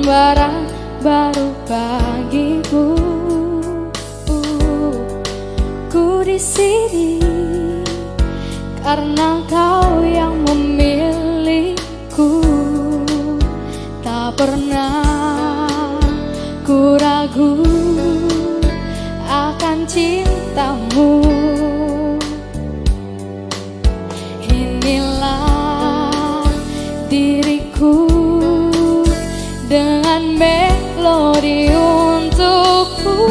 lembaran baru bagiku. Ku di sini karena kau yang memilihku. Tak pernah ku ragu akan cintamu. Inilah diriku dengan melodi untukmu.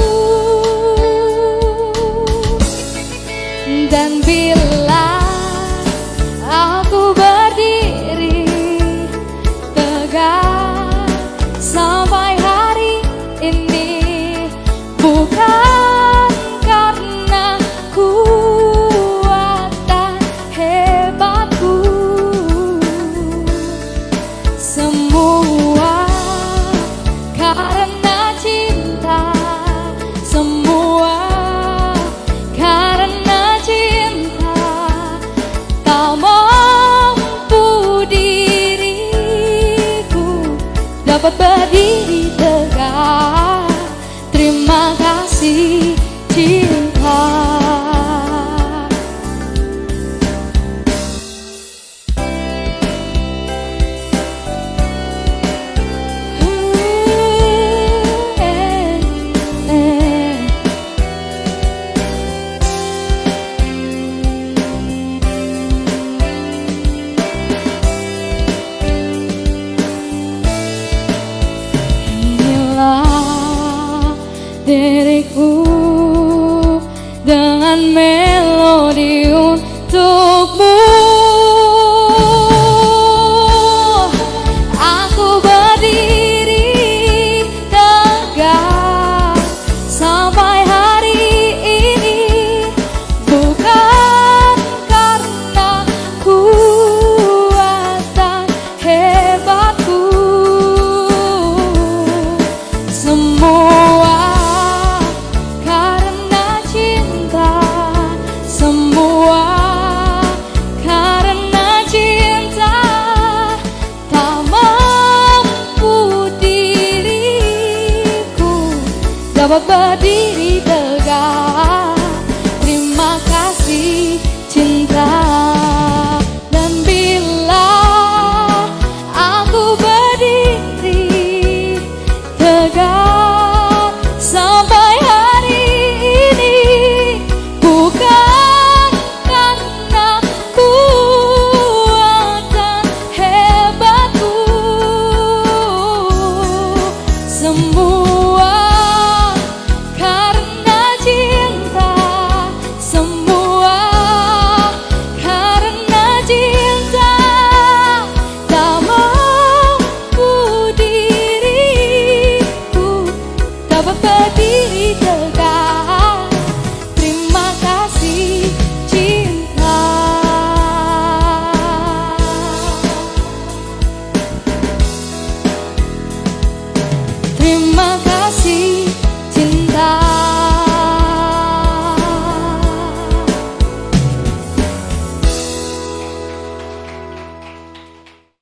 Dan bila aku berdiri tegak sampai hari ini, bukan karena kuat dan hebatku. Semua karena cinta, semua karena cinta. Tak mampu diriku dapat berdiri tegak. Terima kasih cinta. Diriku dengan melodi untukmu. Aku berdiri tegak sampai hari ini, bukan karena kuat dan hebatku. Semua dapat berdiri